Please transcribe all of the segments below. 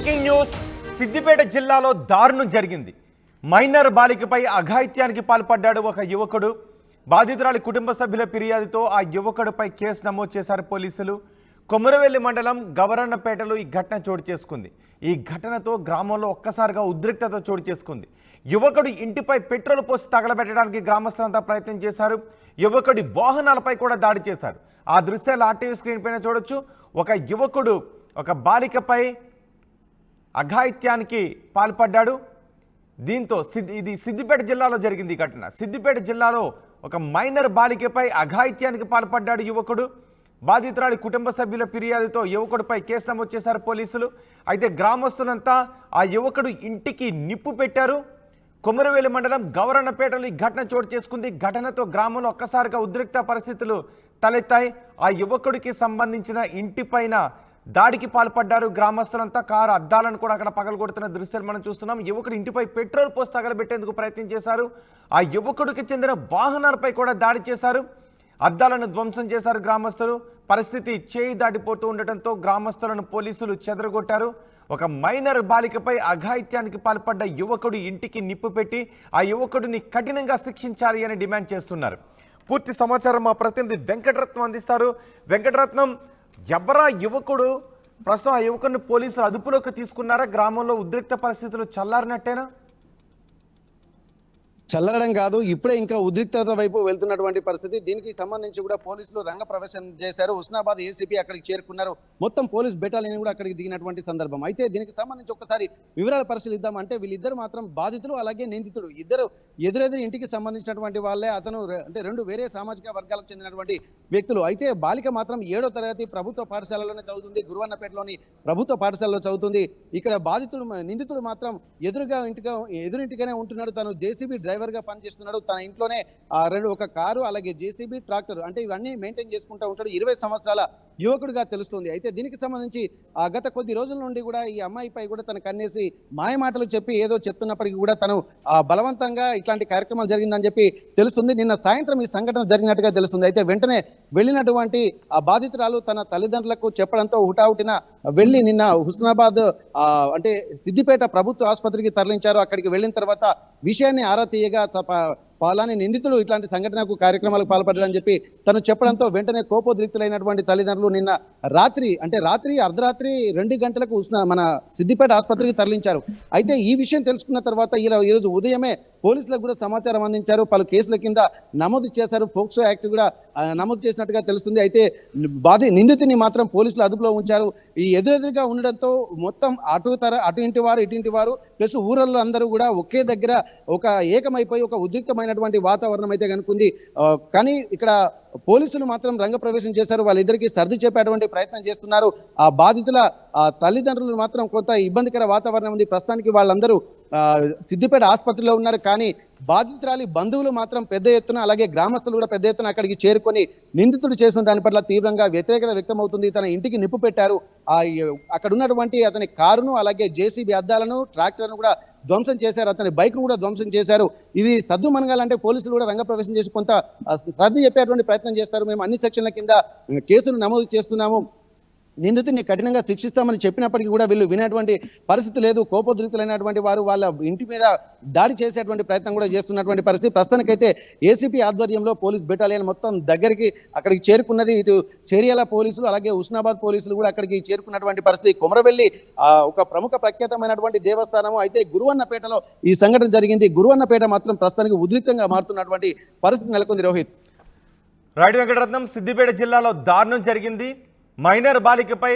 Breaking news Siddipet జిల్లాలో దారుణం జరిగింది. మైనర్ బాలికపై అఘాయిత్యానికి పాల్పడ్డాడు ఒక యువకుడు. బాధితురాలి కుటుంబ సభ్యుల ఫిర్యాదుతో ఆ యువకుడిపై కేసు నమోదు చేశారు పోలీసులు. కొమరవెల్లి మండలం గవరన్నపేటలో ఈ ఘటన చోటు చేసుకుంది. ఈ ఘటనతో గ్రామంలో ఒక్కసారిగా ఉద్రిక్తత చోటు చేసుకుంది. యువకుడు ఇంటిపై పెట్రోల్ పోసి తగలబెట్టడానికి గ్రామస్తులంతా ప్రయత్నం చేశారు. యువకుడి వాహనాలపై కూడా దాడి చేశారు. ఆ దృశ్యాలు ఆర్టీవీ స్క్రీన్ పైన చూడొచ్చు. ఒక యువకుడు ఒక బాలికపై అఘాయిత్యానికి పాల్పడ్డాడు. దీంతో ఇది సిద్దిపేట జిల్లాలో జరిగింది ఈ ఘటన. సిద్దిపేట జిల్లాలో ఒక మైనర్ బాలికపై అఘాయిత్యానికి పాల్పడ్డాడు యువకుడు. బాధితురాలి కుటుంబ సభ్యుల ఫిర్యాదుతో యువకుడిపై కేసు నమోదు చేశారు పోలీసులు. అయితే గ్రామస్తులంతా ఆ యువకుడు ఇంటికి నిప్పు పెట్టారు. కొమరవెల్లి మండలం గవరన్నపేటలో ఈ ఘటన చోటు చేసుకుంది. ఘటనతో గ్రామంలో ఒక్కసారిగా ఉద్రిక్త పరిస్థితులు తలెత్తాయి. ఆ యువకుడికి సంబంధించిన ఇంటిపైన దాడికి పాల్పడ్డారు గ్రామస్తులంతా. కారు అద్దాలను కూడా అక్కడ పగలగొడుతున్న దృశ్యాలు మనం చూస్తున్నాం. యువకుడు ఇంటిపై పెట్రోల్ పోసి తగలబెట్టేందుకు ప్రయత్నం చేశారు. ఆ యువకుడికి చెందిన వాహనాలపై కూడా దాడి చేశారు. అద్దాలను ధ్వంసం చేశారు గ్రామస్తులు. పరిస్థితి చేయి దాటిపోతూ ఉండటంతో గ్రామస్తులను పోలీసులు చెదరగొట్టారు. ఒక మైనర్ బాలికపై అఘాయిత్యానికి పాల్పడ్డ యువకుడు ఇంటికి నిప్పు పెట్టి ఆ యువకుడిని కఠినంగా శిక్షించాలి అని డిమాండ్ చేస్తున్నారు. పూర్తి సమాచారం మా ప్రతినిధి వెంకటరత్నం అందిస్తారు. వెంకటరత్నం, ఎవరా యువకుడు? ప్రస్తుతం ఆ యువకుడిని పోలీసులు అదుపులోకి తీసుకున్నారా? గ్రామంలో ఉద్రిక్త పరిస్థితులు చల్లారినట్టేనా? చల్లడం కాదు, ఇప్పుడే ఇంకా ఉద్రిక్తత వైపు వెళ్తున్నటువంటి పరిస్థితి. దీనికి సంబంధించి కూడా పోలీసులు రంగ ప్రవేశం చేశారు. హుస్నాబాద్ ఏసీపీ అక్కడికి చేరుకున్నారు. మొత్తం పోలీస్ బెటాలియన్ కూడా అక్కడికి దిగినటువంటి సందర్భం. అయితే దీనికి సంబంధించి ఒక్కసారి వివరాలు పరిశీలిద్దాం. అంటే వీళ్ళిద్దరు మాత్రం బాధితులు అలాగే నిందితుడు ఇద్దరు ఎదురెదురు ఇంటికి సంబంధించినటువంటి వాళ్ళే. అతను అంటే రెండు వేరే సామాజిక వర్గాలకు చెందినటువంటి వ్యక్తులు. అయితే బాలిక మాత్రం 7వ తరగతి ప్రభుత్వ పాఠశాలలోనే చదువుతుంది. గురువన్నపేటలోని ప్రభుత్వ పాఠశాలలో చదువుతుంది. ఇక్కడ నిందితుడు మాత్రం ఎదురింటిగానే ఉంటున్నాడు. తను జేసీబీ డ్రైవర్ గా పనిచేస్తున్నాడు. తన ఇంట్లోనే ఒక కారు అలాగే జేసీబీ ట్రాక్టర్ అంటే ఇవన్నీ మెయింటైన్ చేసుకుంటూ ఉంటాడు. 20 సంవత్సరాల యువకుడిగా తెలుస్తుంది. అయితే దీనికి సంబంధించి గత కొద్ది రోజుల నుండి కూడా ఈ అమ్మాయిపై కూడా తన కన్నేసి మాయమాటలు చెప్పి ఏదో చెప్తున్నప్పటికీ కూడా తను బలవంతంగా ఇట్లాంటి కార్యక్రమాలు జరిగిందని చెప్పి తెలుస్తుంది. నిన్న సాయంత్రం ఈ సంఘటన జరిగినట్టుగా తెలుస్తుంది. అయితే వెంటనే వెళ్ళినటువంటి ఆ బాధితురాలు తన తల్లిదండ్రులకు చెప్పడంతో హుటాహుటిన వెళ్ళి నిన్న హుస్నాబాద్ అంటే సిద్దిపేట ప్రభుత్వ ఆసుపత్రికి తరలించారు. అక్కడికి వెళ్ళిన తర్వాత విషయాన్ని ఆరా తీయగా పలాని నిందితుడు ఇట్లాంటి సంఘటనకు కార్యక్రమాలకు పాల్పడ్డాడని చెప్పి తను చెప్పడంతో వెంటనే కోపోద్రిక్తులైనటువంటి తల్లిదండ్రులు నిన్న రాత్రి అర్ధరాత్రి 2 గంటలకు మన సిద్దిపేట ఆసుపత్రికి తరలించారు. అయితే ఈ విషయం తెలుసుకున్న తర్వాత ఈరోజు ఉదయమే పోలీసులకు కూడా సమాచారం అందించారు. పలు కేసుల కింద నమోదు చేశారు. పోక్సో యాక్ట్ కూడా నమోదు చేసినట్టుగా తెలుస్తుంది. అయితే నిందితుని మాత్రం పోలీసులు అదుపులో ఉంచారు. ఈ ఎదురెదురుగా ఉండడంతో మొత్తం అటు ఇంటి వారు ఇటు ఇంటి వారు ప్లస్ ఊరల్లో అందరూ కూడా ఒకే దగ్గర ఏకమైపోయి ఒక ఉద్రిక్తమైనటువంటి వాతావరణం అయితే కనుకుంది. కానీ ఇక్కడ పోలీసులు మాత్రం రంగప్రవేశం చేశారు. వాళ్ళిద్దరికీ సర్ది చెప్పేటువంటి ప్రయత్నం చేస్తున్నారు. ఆ బాధితుల తల్లిదండ్రులు మాత్రం కొంత ఇబ్బందికర వాతావరణం ఉంది. ప్రస్తుతానికి వాళ్ళందరూ సిద్దిపేట ఆసుపత్రిలో ఉన్నారు. కానీ బాధితురాలి బంధువులు మాత్రం పెద్ద ఎత్తున అలాగే గ్రామస్తులు కూడా పెద్ద ఎత్తున అక్కడికి చేరుకొని నిందితుడు చేసిన దాని పట్ల తీవ్రంగా వ్యతిరేకత వ్యక్తమవుతుంది. తన ఇంటికి నిప్పు పెట్టారు. అక్కడ ఉన్నటువంటి అతని కారును అలాగే జేసీబీ అద్దాలను ట్రాక్టర్ను కూడా ధ్వంసం చేశారు. అతని బైక్ కూడా ధ్వంసం చేశారు. ఇది సద్దు మనగాలంటే పోలీసులు కూడా రంగప్రవేశం చేసి కొంత శ్రద్ధ చెప్పేటువంటి ప్రయత్నం చేస్తారు. మేము అన్ని సెక్షన్ల కింద కేసులు నమోదు చేస్తున్నాము, నిందితుడిని కఠినంగా శిక్షిస్తామని చెప్పినప్పటికీ కూడా వీళ్ళు వినేటువంటి పరిస్థితి లేదు. కోపోద్రిక్తులైనటువంటి వారు వాళ్ళ ఇంటి మీద దాడి చేసేటువంటి ప్రయత్నం కూడా చేస్తున్నటువంటి పరిస్థితి. ప్రస్తుతానికైతే ఏసీపీ ఆధ్వర్యంలో పోలీస్ బెటాలియన్ మొత్తం దగ్గరికి అక్కడికి చేరుకున్నది. ఇటు చేర్యాల పోలీసులు అలాగే హుస్నాబాద్ పోలీసులు కూడా అక్కడికి చేరుకున్నటువంటి పరిస్థితి. కొమరవెల్లి ఒక ప్రముఖ ప్రఖ్యాతమైనటువంటి దేవస్థానము. అయితే గురువన్నపేటలో ఈ సంఘటన జరిగింది. గురువన్నపేట మాత్రం ప్రస్తుతానికి ఉద్రిక్తంగా మారుతున్నటువంటి పరిస్థితి నెలకొంది. రోహిత్. రైట్ వెంకటరత్నం, సిద్దిపేట జిల్లాలో దారుణం జరిగింది. మైనర్ బాలికపై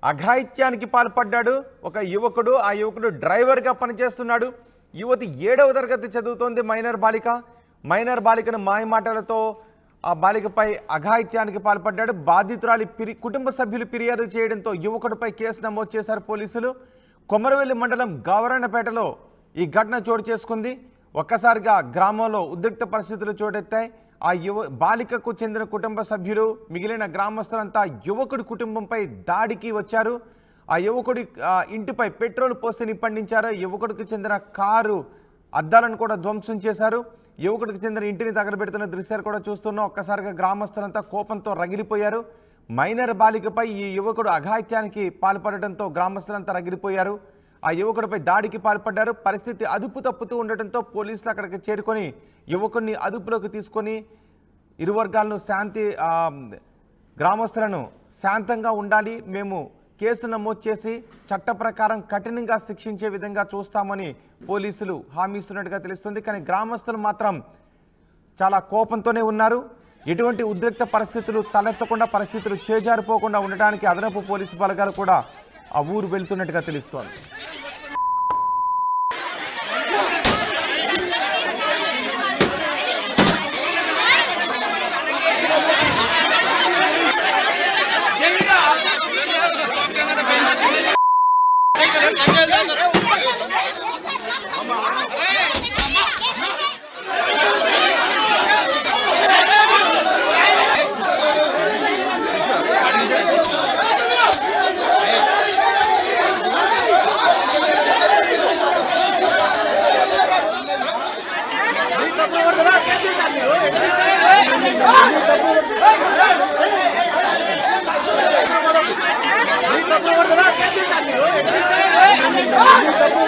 అఘాయిత్యానికి పాల్పడ్డాడు ఒక యువకుడు. ఆ యువకుడు డ్రైవర్గా పనిచేస్తున్నాడు. యువతి 7వ తరగతి చదువుతోంది. మైనర్ బాలికను మాయమాటలతో ఆ బాలికపై అఘాయిత్యానికి పాల్పడ్డాడు. బాధితురాలి కుటుంబ సభ్యులు ఫిర్యాదు చేయడంతో యువకుడిపై కేసు నమోదు చేశారు పోలీసులు. కొమరవెల్లి మండలం గవరన్నపేటలో ఈ ఘటన చోటు చేసుకుంది. ఒక్కసారిగా గ్రామంలో ఉద్రిక్త పరిస్థితులు చోటెత్తాయి. ఆ బాలికకు చెందిన కుటుంబ సభ్యులు మిగిలిన గ్రామస్తులంతా యువకుడి కుటుంబంపై దాడికి వచ్చారు. ఆ యువకుడి ఇంటిపై పెట్రోల్ పోసి నిప్పండించారు. యువకుడికి చెందిన కారు అద్దాలను కూడా ధ్వంసం చేశారు. యువకుడికి చెందిన ఇంటిని తగలబెడుతున్న దృశ్యాలు కూడా చూస్తున్నాం. ఒక్కసారిగా గ్రామస్తులంతా కోపంతో రగిలిపోయారు. మైనర్ బాలికపై ఈ యువకుడు అఘాయిత్యానికి పాల్పడడంతో గ్రామస్తులంతా రగిలిపోయారు. ఆ యువకుడిపై దాడికి పాల్పడ్డారు. పరిస్థితి అదుపు తప్పుతూ ఉండటంతో పోలీసులు అక్కడికి చేరుకొని యువకుడిని అదుపులోకి తీసుకొని ఇరు వర్గాలను గ్రామస్తులను శాంతంగా ఉండాలి, మేము కేసు నమోదు చేసి చట్ట ప్రకారం కఠినంగా శిక్షించే విధంగా చూస్తామని పోలీసులు హామీ ఇస్తున్నట్టుగా తెలుస్తుంది. కానీ గ్రామస్తులు మాత్రం చాలా కోపంతోనే ఉన్నారు. ఎటువంటి ఉద్రిక్త పరిస్థితులు తలెత్తకుండా, పరిస్థితులు చేజారిపోకుండా ఉండడానికి అదనపు పోలీసు బలగాలు కూడా ఆ ఊరు వెళ్తున్నట్టుగా తెలుస్తోంది. Hey!